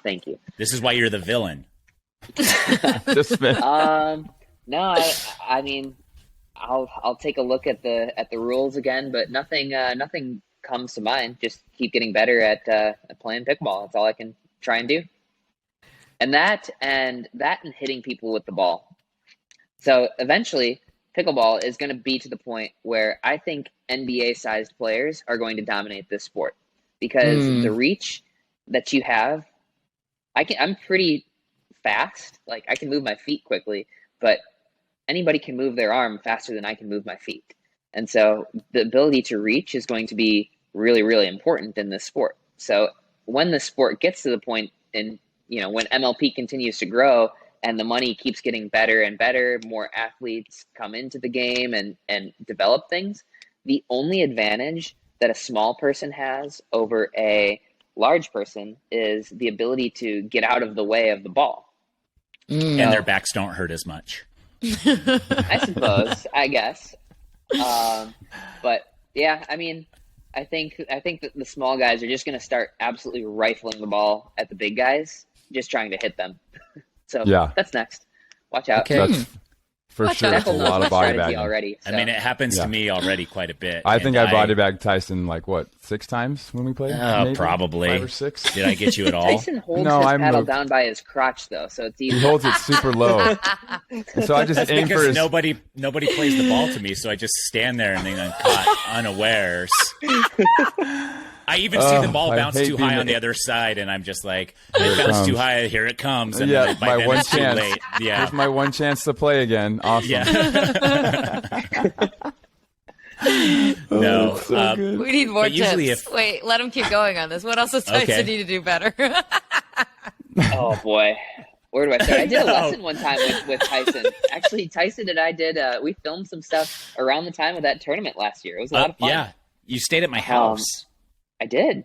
Speaker 4: Thank you.
Speaker 2: This is why you're the villain.
Speaker 4: No, I mean, I'll take a look at the rules again, but nothing comes to mind. Just keep getting better at playing pickleball. That's all I can try and do. And that and hitting people with the ball. So eventually, pickleball is going to be to the point where I think NBA-sized players are going to dominate this sport, because the reach that you have, I'm pretty fast. Like, I can move my feet quickly, but anybody can move their arm faster than I can move my feet. And so the ability to reach is going to be really, really important in this sport. So when the sport gets to the point when MLP continues to grow and the money keeps getting better and better, more athletes come into the game and develop things, the only advantage that a small person has over a large person is the ability to get out of the way of the ball.
Speaker 2: And their backs don't hurt as much.
Speaker 4: I suppose, I guess. But yeah, I mean, I think that the small guys are just going to start absolutely rifling the ball at the big guys, just trying to hit them. So that's next. Watch out.
Speaker 2: Okay.
Speaker 3: That's for sure. It's a lot of body bagging
Speaker 4: already. So.
Speaker 2: I mean, it happens to me already quite a bit.
Speaker 3: I think I body bagged Tyson 6 times when we played? Maybe?
Speaker 2: Probably
Speaker 3: 5 or 6.
Speaker 2: Did I get you at all?
Speaker 4: Tyson holds his paddle down by his crotch, though, so it's easy.
Speaker 3: He holds it super low. And so I just aim for his...
Speaker 2: Nobody plays the ball to me, so I just stand there and then I'm caught unawares. I even see the ball bounce too high on the other side, and I'm just like, it bounced too high, here it comes. And
Speaker 3: yeah,
Speaker 2: by
Speaker 3: my one
Speaker 2: it's
Speaker 3: chance.
Speaker 2: too late. Yeah.
Speaker 3: Here's my one chance to play again. Awesome.
Speaker 2: Yeah. No.
Speaker 3: So good.
Speaker 1: We need more
Speaker 2: usually
Speaker 1: tips. Wait, let him keep going on this. What else does Tyson need to do better?
Speaker 4: Oh, boy. Where do I start? I did a lesson one time with Tyson. Actually, Tyson and I did, we filmed some stuff around the time of that tournament last year. It was a lot of fun.
Speaker 2: Yeah. You stayed at my house.
Speaker 4: I did.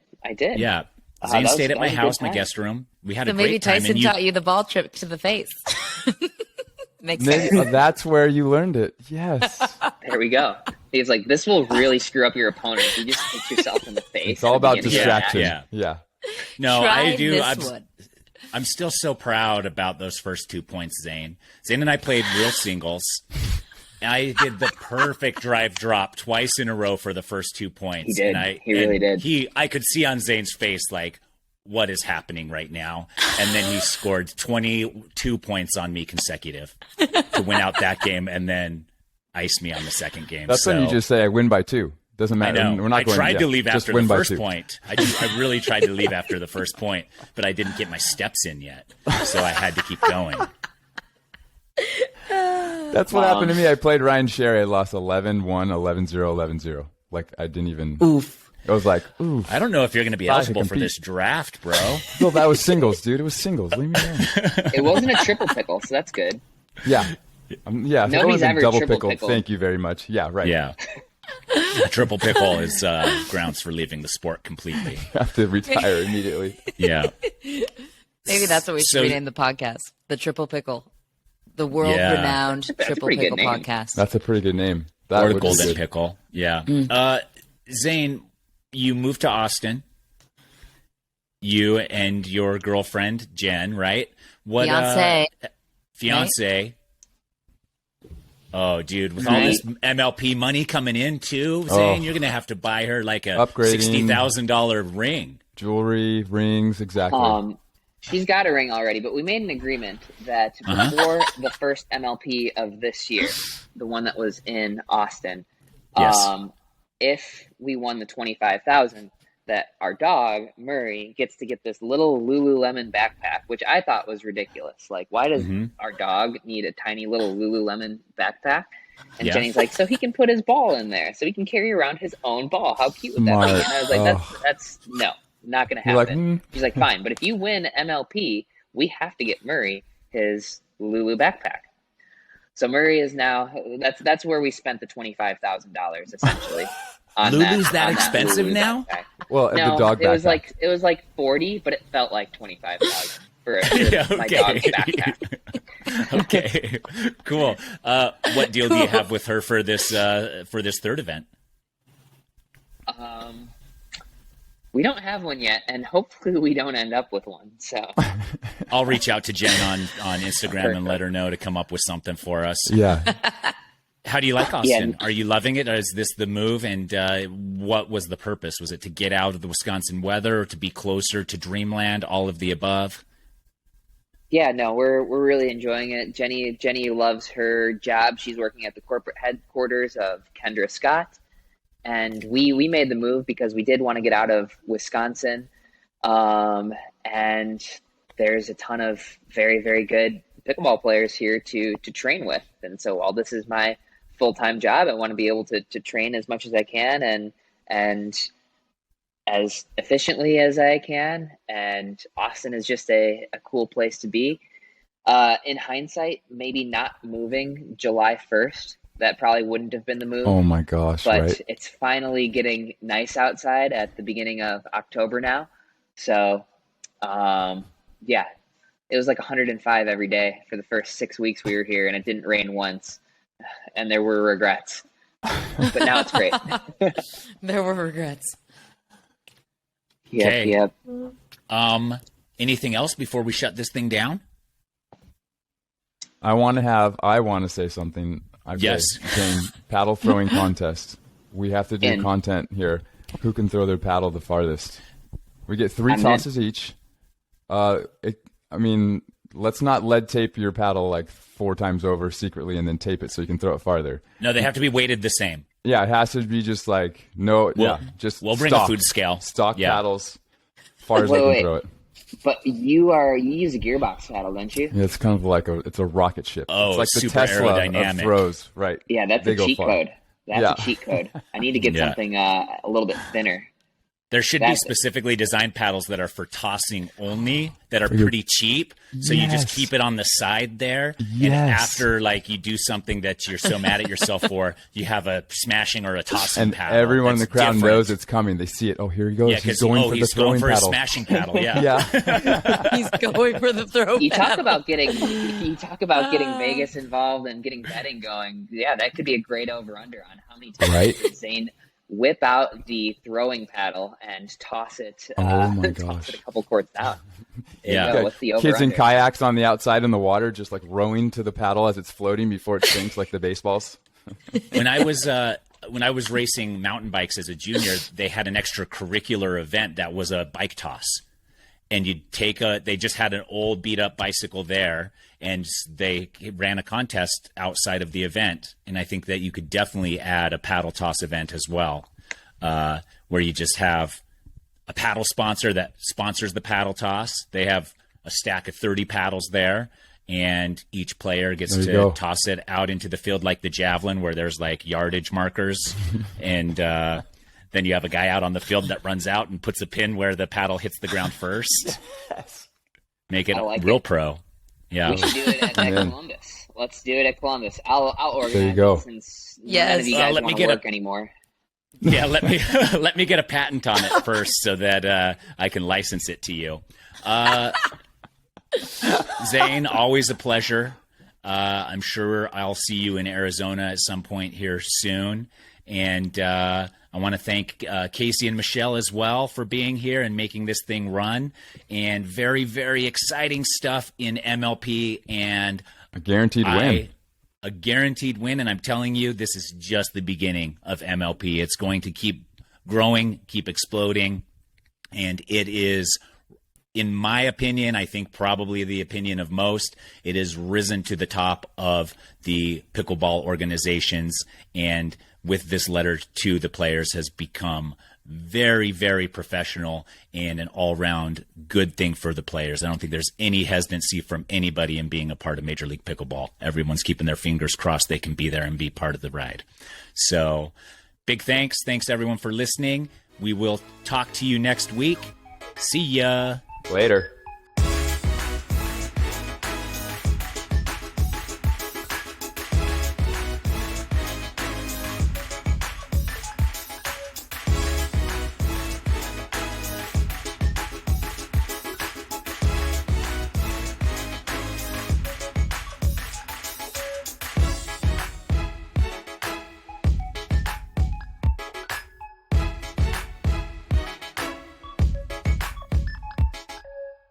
Speaker 2: Yeah. Zane stayed at my house, my guest room. We had a great time.
Speaker 1: Maybe Tyson taught you the ball trip to the face. Makes sense.
Speaker 3: Maybe, that's where you learned it. Yes.
Speaker 4: There we go. He's like, this will really screw up your opponent. You just hit yourself in the face.
Speaker 3: It's all about distraction.
Speaker 2: Yeah. No,
Speaker 1: Try
Speaker 2: I do.
Speaker 1: This one.
Speaker 2: I'm still so proud about those first 2 points, Zane. Zane and I played real singles. I did the perfect drive drop twice in a row for the first 2 points.
Speaker 4: He did. He really did.
Speaker 2: I could see on Zane's face, like, what is happening right now? And then he scored 22 points on me consecutive to win out that game, and then iced me on the second game.
Speaker 3: That's when you just say, I win by 2. Doesn't matter.
Speaker 2: I know.
Speaker 3: We're not
Speaker 2: I tried to leave after the first
Speaker 3: 2.
Speaker 2: point. I really tried to leave after the first point, but I didn't get my steps in yet, so I had to keep going.
Speaker 3: That's what happened to me. I played Ryan Sherry. I lost 11-1, 11-0, 11-0. Like, I didn't even...
Speaker 1: Oof.
Speaker 3: I was like, oof.
Speaker 2: I don't know if you're going to be eligible for this draft, bro.
Speaker 3: No, that was singles, dude. It was singles. Leave me alone.
Speaker 4: It wasn't a triple pickle, so that's good.
Speaker 3: Yeah. Yeah.
Speaker 4: Nobody's ever
Speaker 3: double
Speaker 4: triple
Speaker 3: pickle. Thank you very much. Yeah, right.
Speaker 2: Yeah. A triple pickle is grounds for leaving the sport completely.
Speaker 3: I have to retire immediately.
Speaker 2: Yeah.
Speaker 1: Maybe that's what we should rename the podcast. The Triple Pickle. The world-renowned Triple Pickle Podcast.
Speaker 3: That's a pretty good name.
Speaker 2: Or the Golden Pickle. Yeah. Zane, you moved to Austin. You and your girlfriend, Jen, right? Fiance. Oh, dude, with all this MLP money coming in, too, Zane, you're going to have to buy her like a $60,000 ring.
Speaker 3: Jewelry, rings, exactly.
Speaker 4: She's got a ring already, but we made an agreement that before the first MLP of this year, the one that was in Austin, if we won the $25,000, that our dog Murray gets to get this little Lululemon backpack, which I thought was ridiculous. Like, why does our dog need a tiny little Lululemon backpack? And Jenny's like, so he can put his ball in there, so he can carry around his own ball. How cute would that be? And I was like, that's no, not going to happen. Like, She's like, fine, but if you win MLP, we have to get Murray his Lulu backpack. So Murray is now that's where we spent the $25,000 essentially.
Speaker 2: Lulu's that expensive
Speaker 4: Lulu
Speaker 2: now?
Speaker 4: backpack.
Speaker 3: Well,
Speaker 4: no,
Speaker 3: the dog
Speaker 4: backpack. It was like 40, but it felt like 25,000 for my dog's backpack.
Speaker 2: Okay, cool. What deal do you have with her for this third event?
Speaker 4: We don't have one yet, and hopefully we don't end up with one. So
Speaker 2: I'll reach out to Jen on Instagram and let her know to come up with something for us.
Speaker 3: Yeah.
Speaker 2: How do you like Austin? Are you loving it? Or is this the move? And what was the purpose? Was it to get out of the Wisconsin weather or to be closer to Dreamland? All of the above?
Speaker 4: Yeah, no, we're really enjoying it. Jenny loves her job. She's working at the corporate headquarters of Kendra Scott. And we made the move because we did want to get out of Wisconsin. And there's a ton of very, very good pickleball players here to train with. And so while this is my full-time job, I want to be able to train as much as I can and as efficiently as I can. And Austin is just a cool place to be. In hindsight, maybe not moving July 1st. That probably wouldn't have been the move.
Speaker 3: Oh my gosh!
Speaker 4: But it's finally getting nice outside at the beginning of October now. So, yeah, it was like 105 every day for the first 6 weeks we were here, and it didn't rain once, and there were regrets. But now it's great.
Speaker 1: There were regrets.
Speaker 4: Yep.
Speaker 2: Anything else before we shut this thing down?
Speaker 3: I want to say something. Saying paddle throwing contest. We have to do content here. Who can throw their paddle the farthest? We get 3 tosses each. Let's not lead tape your paddle like 4 times over secretly and then tape it so you can throw it farther.
Speaker 2: No, they have to be weighted the same.
Speaker 3: Yeah, it has to be just like
Speaker 2: we'll bring a food scale.
Speaker 3: Stock paddles, far as they can throw it.
Speaker 4: But you use a gearbox paddle, don't you?
Speaker 3: Yeah, it's kind of like it's a rocket ship.
Speaker 2: Oh,
Speaker 3: it's like the
Speaker 2: super
Speaker 3: Tesla
Speaker 2: aerodynamic.
Speaker 3: of throws, right?
Speaker 4: Yeah, that's a cheat code. That's a cheat code. I need to get something a little bit thinner.
Speaker 2: There should be specifically designed paddles that are for tossing only, that are pretty cheap. So you just keep it on the side there. And after you do something that you're so mad at yourself for, you have a smashing or a tossing paddle.
Speaker 3: And everyone in the crowd knows it's coming. They see it. Oh, here he goes.
Speaker 2: Yeah,
Speaker 3: he's going for the throwing paddle.
Speaker 2: His smashing paddle. Yeah.
Speaker 3: Yeah.
Speaker 1: He's going for the throw
Speaker 4: You
Speaker 1: paddle.
Speaker 4: talk about getting Vegas involved and getting betting going. Yeah, that could be a great over-under on how many times Zane whip out the throwing paddle and toss it.
Speaker 3: Oh my
Speaker 4: toss
Speaker 3: gosh!
Speaker 4: it a couple courts out.
Speaker 2: Yeah.
Speaker 4: What's the
Speaker 3: Kids in
Speaker 4: over-under?
Speaker 3: kayaks on the outside in the water, just like rowing to the paddle as it's floating before it sinks, like the baseballs.
Speaker 2: When I was racing mountain bikes as a junior, they had an extracurricular event that was a bike toss. And they just had an old beat up bicycle there, and they ran a contest outside of the event. And I think that you could definitely add a paddle toss event as well, where you just have a paddle sponsor that sponsors the paddle toss. They have a stack of 30 paddles there, and each player gets to toss it out into the field like the javelin, where there's like yardage markers. And then you have a guy out on the field that runs out and puts a pin where the paddle hits the ground first.
Speaker 3: Yes.
Speaker 2: Make it real pro. Yeah.
Speaker 4: We should do it at Columbus. Let's do it at Columbus. I'll organize
Speaker 3: There you go.
Speaker 4: it since none of you guys want to work anymore.
Speaker 2: Yeah, let me get a patent on it first so that I can license it to you. Zane, always a pleasure. I'm sure I'll see you in Arizona at some point here soon. And I want to thank Casey and Michelle as well for being here and making this thing run. And very, very exciting stuff in MLP. And
Speaker 3: A guaranteed win.
Speaker 2: A guaranteed win. And I'm telling you, this is just the beginning of MLP. It's going to keep growing, keep exploding. And it is, in my opinion, I think probably the opinion of most, it has risen to the top of the pickleball organizations, and with this letter to the players has become very, very professional and an all-round good thing for the players. I don't think there's any hesitancy from anybody in being a part of Major League Pickleball. Everyone's keeping their fingers crossed they can be there and be part of the ride. So big thanks. Thanks everyone for listening. We will talk to you next week. See ya.
Speaker 3: Later.